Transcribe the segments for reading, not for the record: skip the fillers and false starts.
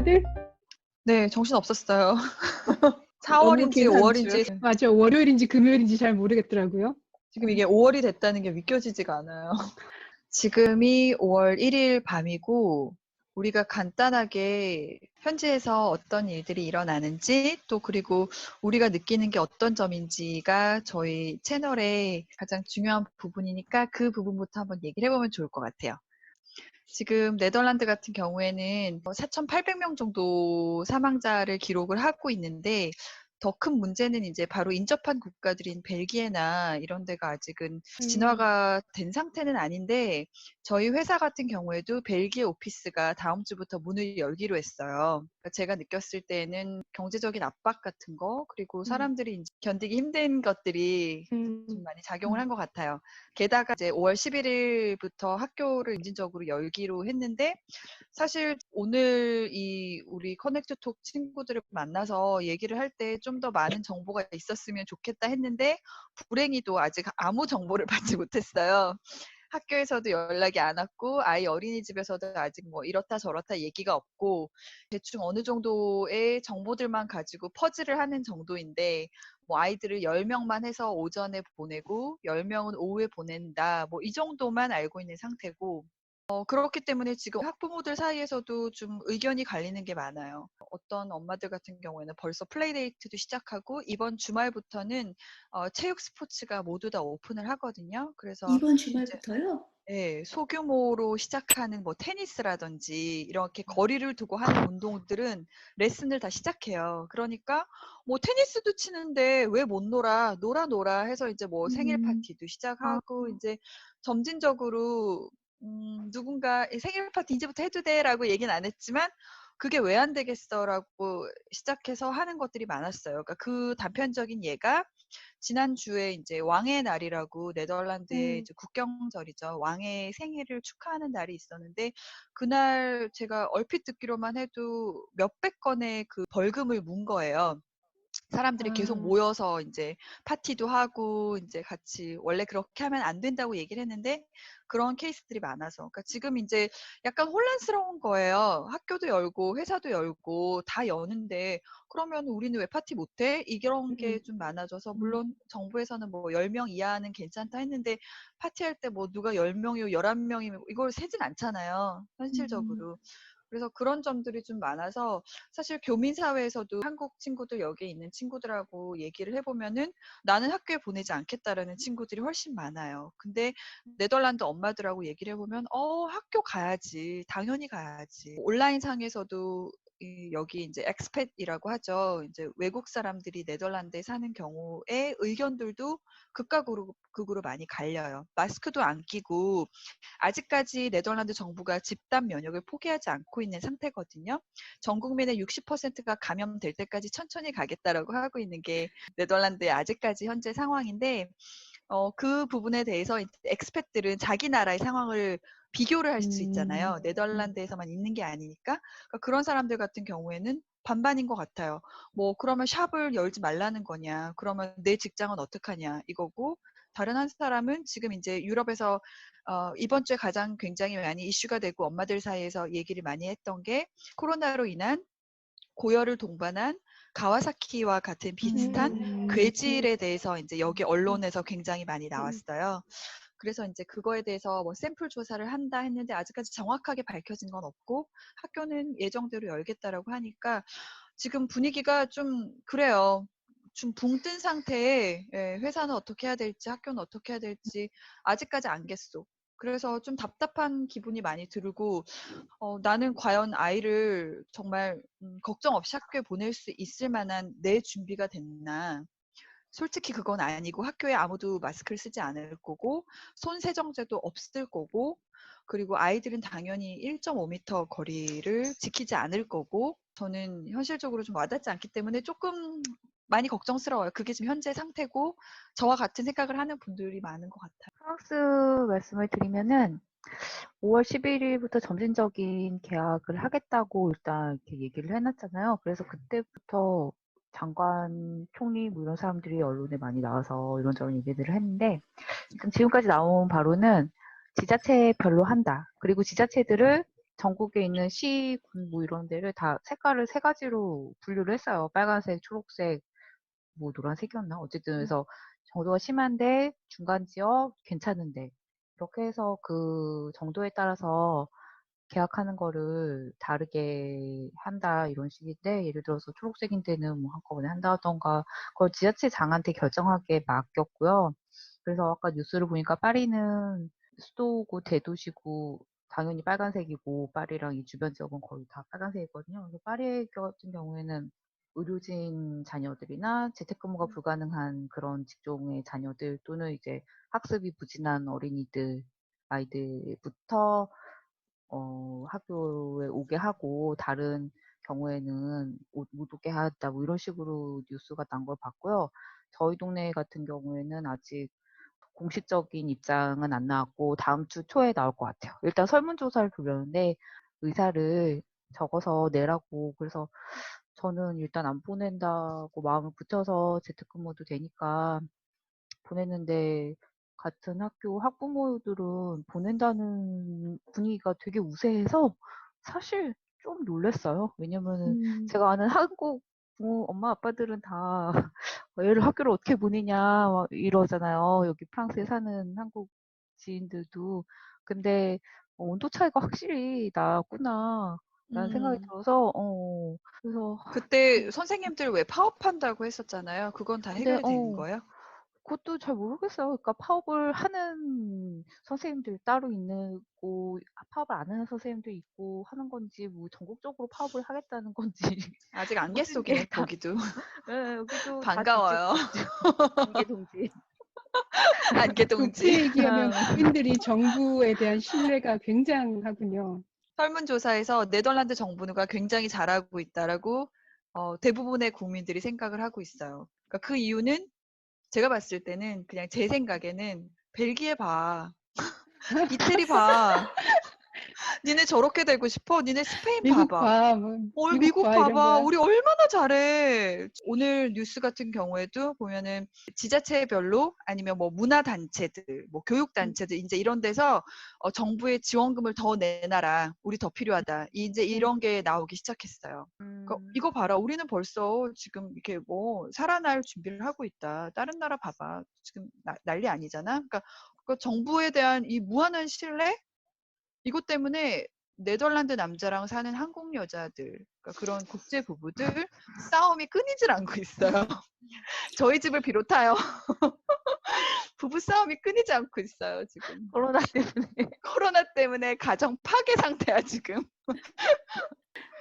다들? 네, 정신 없었어요. 너무 4월인지 괜찮죠. 5월인지 맞아. 월요일인지 금요일인지 잘 모르겠더라고요. 지금 이게 5월이 됐다는 게 믿겨지지가 않아요. 지금이 5월 1일 밤이고 우리가 간단하게 현지에서 어떤 일들이 일어나는지 또 그리고 우리가 느끼는 게 어떤 점인지가 저희 채널의 가장 중요한 부분이니까 그 부분부터 한번 얘기를 해보면 좋을 것 같아요. 지금 네덜란드 같은 경우에는 4,800명 정도 사망자를 기록을 하고 있는데 더 큰 문제는 이제 바로 인접한 국가들인 벨기에나 이런 데가 아직은 진화가 된 상태는 아닌데 저희 회사 같은 경우에도 벨기에 오피스가 다음 주부터 문을 열기로 했어요. 그러니까 제가 느꼈을 때는 경제적인 압박 같은 거 그리고 사람들이 이제 견디기 힘든 것들이 좀 많이 작용을 한 것 같아요. 게다가 이제 5월 11일부터 학교를 점진적으로 열기로 했는데 사실 오늘 우리 커넥트톡 친구들을 만나서 얘기를 할 때 좀 더 많은 정보가 있었으면 좋겠다 했는데 불행히도 아직 아무 정보를 받지 못했어요. 학교에서도 연락이 안 왔고 아이 어린이집에서도 아직 뭐 이렇다 저렇다 얘기가 없고 대충 어느 정도의 정보들만 가지고 퍼즐을 하는 정도인데 뭐 아이들을 10명만 해서 오전에 보내고 10명은 오후에 보낸다. 뭐 이 정도만 알고 있는 상태고 그렇기 때문에 지금 학부모들 사이에서도 좀 의견이 갈리는 게 많아요. 어떤 엄마들 같은 경우에는 벌써 플레이데이트도 시작하고 이번 주말부터는 체육 스포츠가 모두 다 오픈을 하거든요. 그래서 이번 이제 주말부터요? 네, 소규모로 시작하는 뭐 테니스라든지 이렇게 거리를 두고 하는 운동들은 레슨을 다 시작해요. 그러니까 뭐 테니스도 치는데 왜 못 놀아? 놀아 해서 이제 뭐 생일 파티도 시작하고 이제 점진적으로 누군가 생일 파티 이제부터 해도 돼라고 얘기는 안 했지만 그게 왜 안 되겠어라고 시작해서 하는 것들이 많았어요. 그러니까 그 단편적인 예가 지난주에 이제 왕의 날이라고 네덜란드의 이제 국경절이죠. 왕의 생일을 축하하는 날이 있었는데 그날 제가 얼핏 듣기로만 해도 몇백 건의 그 벌금을 문 거예요. 사람들이 계속 모여서 이제 파티도 하고 이제 같이 원래 그렇게 하면 안 된다고 얘기를 했는데 그런 케이스들이 많아서 그러니까 지금 이제 약간 혼란스러운 거예요. 학교도 열고 회사도 열고 다 여는데 그러면 우리는 왜 파티 못 해? 이런 게 좀 많아져서 물론 정부에서는 뭐 10명 이하는 괜찮다 했는데 파티할 때 뭐 누가 10명이고 11명이면 이걸 세진 않잖아요. 현실적으로. 그래서 그런 점들이 좀 많아서 사실 교민 사회에서도 한국 친구들 여기에 있는 친구들하고 얘기를 해보면은 나는 학교에 보내지 않겠다라는 친구들이 훨씬 많아요. 근데 네덜란드 엄마들하고 얘기를 해보면 학교 가야지. 당연히 가야지. 온라인 상에서도 여기 이제 엑스팻이라고 하죠. 이제 외국 사람들이 네덜란드에 사는 경우에 의견들도 극과 극으로 많이 갈려요. 마스크도 안 끼고 아직까지 네덜란드 정부가 집단 면역을 포기하지 않고 있는 상태거든요. 전 국민의 60%가 감염될 때까지 천천히 가겠다라고 하고 있는 게 네덜란드의 아직까지 현재 상황인데 그 부분에 대해서 엑스팻들은 자기 나라의 상황을 비교를 할 수 있잖아요. 네덜란드에서만 있는 게 아니니까. 그러니까 그런 사람들 같은 경우에는 반반인 것 같아요. 뭐 그러면 샵을 열지 말라는 거냐. 그러면 내 직장은 어떡하냐 이거고 다른 한 사람은 지금 이제 유럽에서 이번 주에 가장 굉장히 많이 이슈가 되고 엄마들 사이에서 얘기를 많이 했던 게 코로나로 인한 고열을 동반한 가와사키와 같은 비슷한 괴질에 대해서 이제 여기 언론에서 굉장히 많이 나왔어요. 그래서 이제 그거에 대해서 뭐 샘플 조사를 한다 했는데 아직까지 정확하게 밝혀진 건 없고 학교는 예정대로 열겠다라고 하니까 지금 분위기가 좀 그래요. 좀 붕 뜬 상태에 회사는 어떻게 해야 될지 학교는 어떻게 해야 될지 아직까지 안겠소. 그래서 좀 답답한 기분이 많이 들고 나는 과연 아이를 정말 걱정 없이 학교에 보낼 수 있을 만한 내 준비가 됐나. 솔직히 그건 아니고 학교에 아무도 마스크를 쓰지 않을 거고 손 세정제도 없을 거고 그리고 아이들은 당연히 1.5m 거리를 지키지 않을 거고 저는 현실적으로 좀 와닿지 않기 때문에 조금 많이 걱정스러워요. 그게 지금 현재 상태고 저와 같은 생각을 하는 분들이 많은 것 같아요. 프랑스 말씀을 드리면은 5월 11일부터 점진적인 계약을 하겠다고 일단 이렇게 얘기를 해놨잖아요. 그래서 그때부터 장관, 총리 뭐 이런 사람들이 언론에 많이 나와서 이런저런 얘기들을 했는데 일단 지금까지 나온 바로는 지자체별로 한다. 그리고 지자체들을 전국에 있는 시, 군 뭐 이런 데를 다 색깔을 3가지로 분류를 했어요. 빨간색, 초록색, 뭐 노란색이었나? 어쨌든 그래서 정도가 심한데 중간 지역 괜찮은데 이렇게 해서 그 정도에 따라서 계약하는 거를 다르게 한다 이런 식인데 예를 들어서 초록색인 데는 뭐 한꺼번에 한다던가 그걸 지자체 장한테 결정하게 맡겼고요. 그래서 아까 뉴스를 보니까 파리는 수도고 대도시고 당연히 빨간색이고 파리랑 이 주변 지역은 거의 다 빨간색이거든요. 그래서 파리 같은 경우에는 의료진 자녀들이나 재택근무가 불가능한 그런 직종의 자녀들 또는 이제 학습이 부진한 어린이들 아이들부터 학교에 오게 하고 다른 경우에는 못 오게 하다 뭐 이런 식으로 뉴스가 난 걸 봤고요. 저희 동네 같은 경우에는 아직 공식적인 입장은 안 나왔고 다음 주 초에 나올 것 같아요. 일단 설문조사를 돌렸는데 의사를 적어서 내라고 그래서 저는 일단 안 보낸다고 마음을 굳혀서 재택근무도 되니까 보냈는데 같은 학교 학부모들은 보낸다는 분위기가 되게 우세해서 사실 좀 놀랐어요. 왜냐면은 제가 아는 한국 부모 엄마 아빠들은 다 "애를 학교를 어떻게 보내냐." 막 이러잖아요. 여기 프랑스에 사는 한국 지인들도. 근데 '온도 차이가 확실히 나구나.'라는 생각이 음. 들어서 그래서 그때 선생님들 왜 파업한다고 했었잖아요. 그건 다 근데 해결이 된 거예요? 그것도 잘 모르겠어요. 그러니까 파업을 하는 선생님들 따로 있고 파업을 안 하는 선생님도 있고 하는 건지 뭐 전국적으로 파업을 하겠다는 건지 아직 안개 모든 게 속이네, 다 거기도. 여기도 다 반가워요. 뒤집어지죠. 단계동지. 안개동지. 그렇게 얘기하면 국민들이 정부에 대한 신뢰가 굉장하군요. 설문조사에서 네덜란드 정부가 굉장히 잘하고 있다라고 대부분의 국민들이 생각을 하고 있어요. 그러니까 그 이유는 제가 봤을 때는 그냥 제 생각에는 벨기에 봐. 이태리 봐. 니네 저렇게 되고 싶어? 니네 스페인 미국 봐봐. 봐, 뭐, 미국 미국 봐 이런 봐봐. 거야. 우리 얼마나 잘해. 오늘 뉴스 같은 경우에도 보면은 지자체별로 아니면 뭐 문화단체들, 뭐 교육단체들 이제 이런 데서 정부의 지원금을 더 내놔라. 우리 더 필요하다. 이제 이런 게 나오기 시작했어요. 그러니까 이거 봐라. 우리는 벌써 지금 이렇게 뭐 살아날 준비를 하고 있다. 다른 나라 봐봐. 지금 난리 아니잖아. 그러니까 그 정부에 대한 이 무한한 신뢰? 이것 때문에 네덜란드 남자랑 사는 한국 여자들, 그러니까 그런 국제 부부들 싸움이 끊이질 않고 있어요. 저희 집을 비롯하여 부부 싸움이 끊이지 않고 있어요, 지금. 코로나 때문에. 코로나 때문에 가정 파괴 상태야, 지금.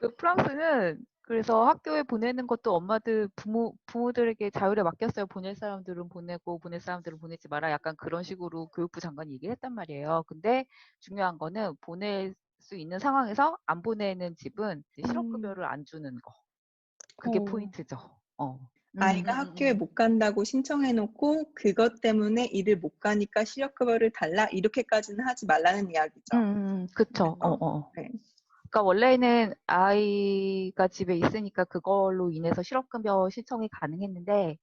그 프랑스는 그래서 학교에 보내는 것도 엄마들 부모들에게 자율에 맡겼어요. 보낼 사람들은 보내고 보낼 사람들은 보내지 마라. 약간 그런 식으로 교육부 장관이 얘기를 했단 말이에요. 근데 중요한 거는 보낼 수 있는 상황에서 안 보내는 집은 이제 실업급여를 안 주는 거. 그게 포인트죠. 아이가 학교에 못 간다고 신청해 놓고 그것 때문에 일을 못 가니까 실업급여를 달라 이렇게까지는 하지 말라는 이야기죠. 그쵸. 네. 그러니까 원래는 아이가 집에 있으니까 그걸로 인해서 실업급여 신청이 가능했는데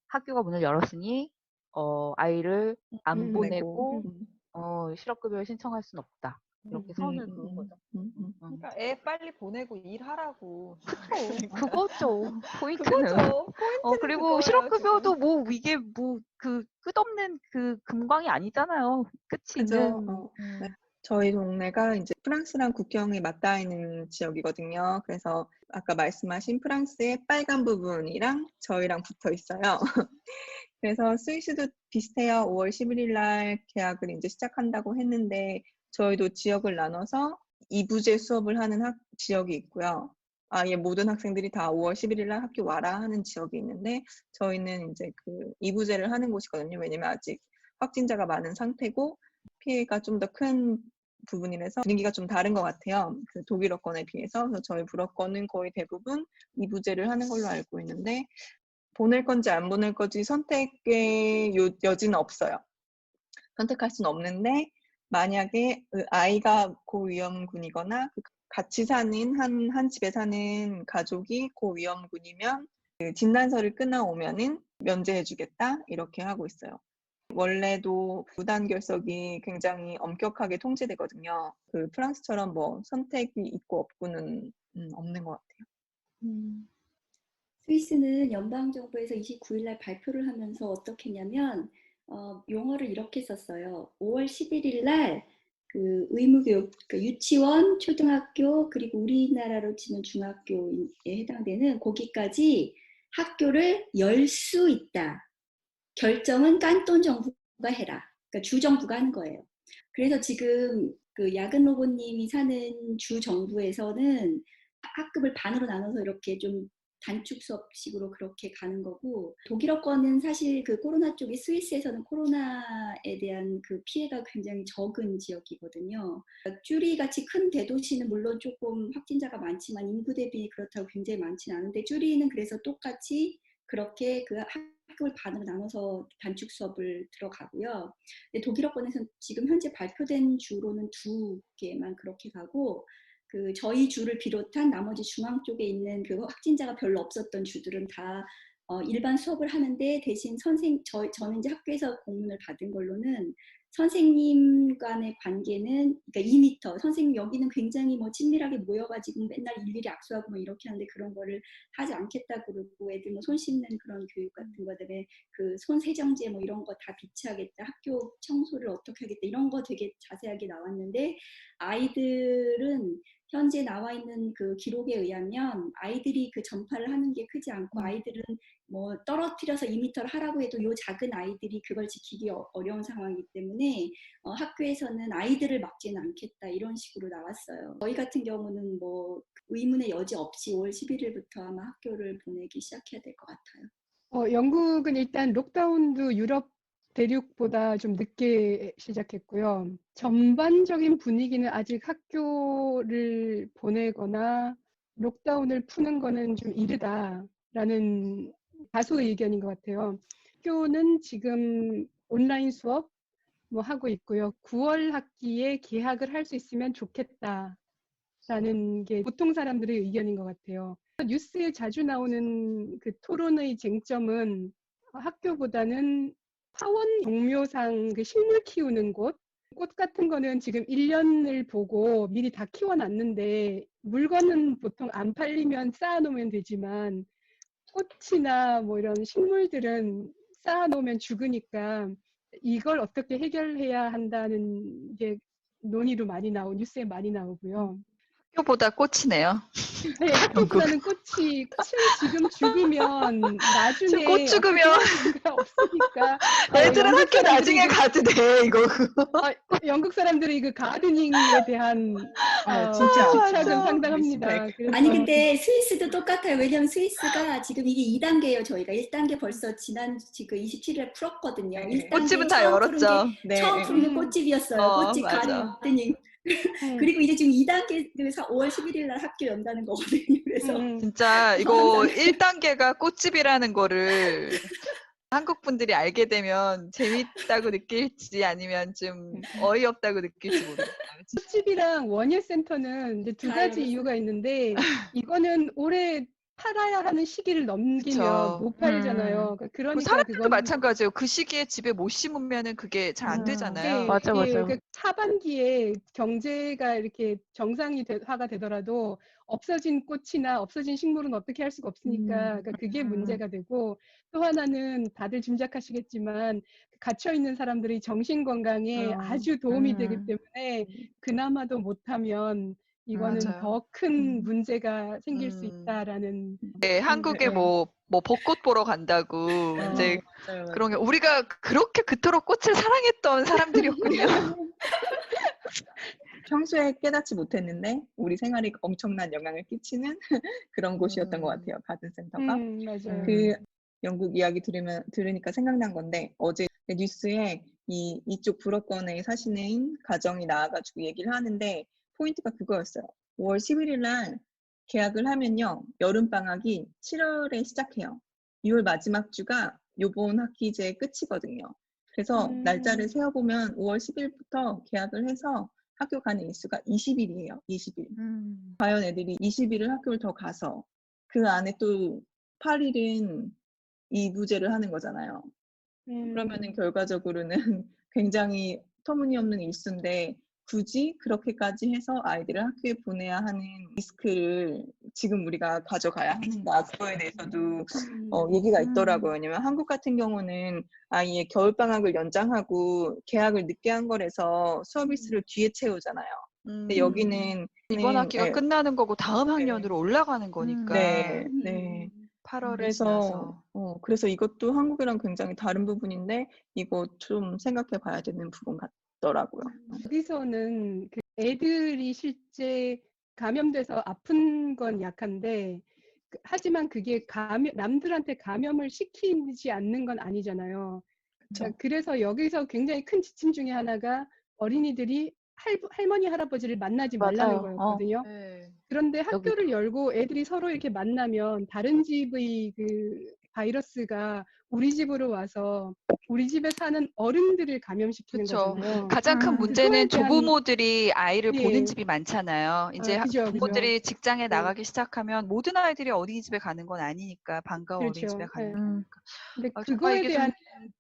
학교가 문을 열었으니 아이를 안 보내고 실업급여 신청할 수는 없다. 이렇게 선을 그은 거죠. 그러니까 애 빨리 보내고 일하라고. 그거죠. 포인트는. 그거죠. 포인트는 그리고 그거예요, 실업급여도 지금. 뭐 이게 뭐 그 끝없는 그 금광이 아니잖아요. 끝이 그죠. 있는. 네. 저희 동네가 이제 프랑스랑 국경이 맞닿아 있는 지역이거든요. 그래서 아까 말씀하신 프랑스의 빨간 부분이랑 저희랑 붙어 있어요. 그래서 스위스도 비슷해요. 5월 11일 날 계약을 이제 시작한다고 했는데 저희도 지역을 나눠서 2부제 수업을 하는 지역이 있고요. 아예 모든 학생들이 다 5월 11일 날 학교 와라 하는 지역이 있는데 저희는 이제 그 2부제를 하는 곳이거든요. 왜냐면 아직 확진자가 많은 상태고 피해가 좀 더 큰 부분이라서 분위기가 좀 다른 것 같아요. 그 독일어권에 비해서. 그래서 저희 불어권은 거의 대부분 2부제를 하는 걸로 알고 있는데 보낼 건지 안 보낼 건지 선택의 여지는 없어요. 선택할 수는 없는데 만약에 아이가 고위험군이거나 같이 사는 한 집에 사는 가족이 고위험군이면 그 진단서를 끊어오면은 면제해주겠다 이렇게 하고 있어요. 원래도 무단 결석이 굉장히 엄격하게 통제되거든요. 그 프랑스처럼 뭐 선택이 있고 없고는 없는 것 같아요. 스위스는 연방정부에서 29일 날 발표를 하면서 어떻게 했냐면 용어를 이렇게 썼어요. 5월 11일 날 그 의무교육, 그 유치원, 초등학교, 그리고 우리나라로 치면 중학교에 해당되는 거기까지 학교를 열 수 있다. 결정은 깐톤 정부가 해라. 그러니까 주 정부가 하는 거예요. 그래서 지금 그 야근 로봇님이 사는 주 정부에서는 학급을 반으로 나눠서 이렇게 좀 단축 수업식으로 그렇게 가는 거고, 독일어권은 사실 그 코로나 쪽이 스위스에서는 코로나에 대한 그 피해가 굉장히 적은 지역이거든요. 쭈리 같이 큰 대도시는 물론 조금 확진자가 많지만 인구 대비 그렇다고 굉장히 많지는 않은데, 쭈리는 그래서 똑같이 그렇게 그 학급을 반으로 나눠서 단축 수업을 들어가고요. 근데 독일어권에서는 지금 현재 발표된 주로는 2개만 그렇게 가고, 그 저희 주를 비롯한 나머지 중앙 쪽에 있는 그 확진자가 별로 없었던 주들은 다 일반 수업을 하는데, 대신 저는 이제 학교에서 공문을 받은 걸로는 선생님 간의 관계는 그러니까 2m, 선생님 여기는 굉장히 뭐 친밀하게 모여가지고 맨날 일일이 악수하고 뭐 이렇게 하는데 그런 거를 하지 않겠다고 그러고, 애들 뭐 손 씻는 그런 교육 같은 것들에 그 손 세정제 뭐 이런 거 다 비치하겠다, 학교 청소를 어떻게 하겠다, 이런 거 되게 자세하게 나왔는데, 아이들은 현재 나와 있는 그 기록에 의하면 아이들이 그 전파를 하는 게 크지 않고, 아이들은 뭐 떨어뜨려서 2m를 하라고 해도 요 작은 아이들이 그걸 지키기 어려운 상황이기 때문에 학교에서는 아이들을 막지는 않겠다, 이런 식으로 나왔어요. 저희 같은 경우는 뭐 의문의 여지 없이 5월 11일부터 아마 학교를 보내기 시작해야 될 것 같아요. 영국은 일단 록다운도 유럽 대륙보다 좀 늦게 시작했고요. 전반적인 분위기는 아직 학교를 보내거나 록다운을 푸는 거는 좀 이르다라는 다수의 의견인 것 같아요. 학교는 지금 온라인 수업 뭐 하고 있고요. 9월 학기에 개학을 할 수 있으면 좋겠다라는 게 보통 사람들의 의견인 것 같아요. 뉴스에 자주 나오는 그 토론의 쟁점은 학교보다는 사원 종묘상 그 식물 키우는 곳, 꽃 같은 거는 지금 1년을 보고 미리 다 키워놨는데, 물건은 보통 안 팔리면 쌓아놓으면 되지만 꽃이나 뭐 이런 식물들은 쌓아놓으면 죽으니까 이걸 어떻게 해결해야 한다는 게 논의로 뉴스에 많이 나오고요. 학교보다 꽃이네요. 네, 학교보다는 꽃이 지금 죽으면 나중에 지금 꽃 죽으면 수가 없으니까 애들은 영국 학교 나중에 사람들이 가도 돼, 이거. 영국 사람들이 그 가드닝에 대한 진짜 집착은 맞아. 상당합니다. 리스펙. 그래서 아니 근데 스위스도 똑같아요. 왜냐면 스위스가 지금 이게 2단계예요. 저희가 1단계 벌써 지금 27일에 풀었거든요. 네. 1단계 꽃집은 다 처음 푸른 게 열었죠. 네, 처음 푸른 게 음. 꽃집이었어요. 꽃집 맞아. 가드닝. 그리고 이제 지금 2단계 5월 11일 날 학교 연다는 거거든요. 그래서 진짜 이거 1단계가 꽃집이라는 거를 한국 분들이 알게 되면 재밌다고 느낄지 아니면 좀 어이없다고 느낄지 모르겠어요. 꽃집이랑 원예센터는 이제 두 다 가지 열었어요. 이유가 있는데, 이거는 올해 팔아야 하는 시기를 넘기면 그쵸. 못 팔잖아요. 뭐 그러니까 사람들도 그건 마찬가지예요. 그 시기에 집에 못 심으면은 그게 잘 안 되잖아요. 맞아, 맞아. 그 하반기에 경제가 이렇게 정상화가 되더라도 없어진 꽃이나 없어진 식물은 어떻게 할 수가 없으니까, 그러니까 그게 문제가 되고, 또 하나는 다들 짐작하시겠지만 갇혀 있는 사람들이 정신 건강에 아주 도움이 되기 때문에 그나마도 못하면 이거는 맞아요. 더 큰 문제가 생길 수 있다라는. 네, 한국에 뭐 벚꽃 보러 간다고 이제 맞아요. 그런 게 우리가 그렇게 그토록 꽃을 사랑했던 사람들이었군요. 평소에 깨닫지 못했는데 우리 생활에 엄청난 영향을 끼치는 그런 곳이었던 것 같아요. 가든센터가. 맞아요. 그 영국 이야기 들으니까 생각난 건데, 어제 뉴스에 이쪽 불어권에 사시는 가정이 나와가지고 얘기를 하는데 포인트가 그거였어요. 5월 11일 날 계약을 하면요, 여름방학이 7월에 시작해요. 6월 마지막 주가 요번 학기제 끝이거든요. 그래서 날짜를 세어보면 5월 10일부터 계약을 해서 학교 가는 일수가 20일이에요. 20일. 과연 애들이 20일을 학교를 더 가서 그 안에 또 8일은 이부제를 하는 거잖아요. 그러면은 결과적으로는 굉장히 터무니없는 일수인데 굳이 그렇게까지 해서 아이들을 학교에 보내야 하는 리스크를 지금 우리가 가져가야 하는가, 그거에 대해서도 얘기가 있더라고요. 왜냐면 한국 같은 경우는 아예 겨울방학을 연장하고 개학을 늦게 한 거라서 수업 일수를 뒤에 채우잖아요. 근데 여기는 이번 학기가 네, 끝나는 거고 다음 학년으로 올라가는 거니까. 네, 네. 8월이 그래서 지나서. 그래서 이것도 한국이랑 굉장히 다른 부분인데 이거 좀 생각해 봐야 되는 부분 같더라고요. 여기서는 그 애들이 실제 감염돼서 아픈 건 약한데 하지만 그게 남들한테 감염을 시키지 않는 건 아니잖아요. 그렇죠. 그래서 여기서 굉장히 큰 지침 중에 하나가 어린이들이 할머니, 할아버지를 만나지 말라는 맞아요. 거였거든요. 네. 그런데 여기도. 학교를 열고 애들이 서로 이렇게 만나면 다른 집의 그 바이러스가 우리 집으로 와서 우리 집에 사는 어른들을 감염시키는 그쵸. 거잖아요. 가장 큰 그거에 문제는 대한 조부모들이 아이를 보는 예, 집이 많잖아요. 이제 그죠, 부모들이 직장에 네, 나가기 시작하면 모든 아이들이 어린이집에 가는 건 아니니까 반가워 어린이집에 그렇죠. 가는 예. 거니까. 근데 정말 그거에 이게 좀 대한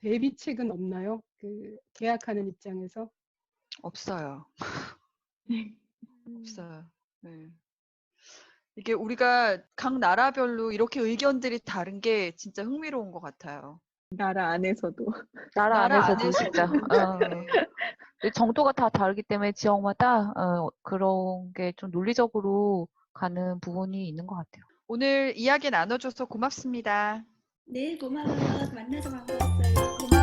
대비책은 없나요? 그 계약하는 입장에서? 없어요. 없어요. 네. 이게 우리가 각 나라별로 이렇게 의견들이 다른 게 진짜 흥미로운 것 같아요. 나라 안에서도. 나라 나라 안에서도 안에서도. 진짜 네. 정도가 다 다르기 때문에 지역마다 그런 게 좀 논리적으로 가는 부분이 있는 것 같아요. 오늘 이야기 나눠줘서 고맙습니다. 네, 고마워요. 만나서 반가웠어요. 고마워요.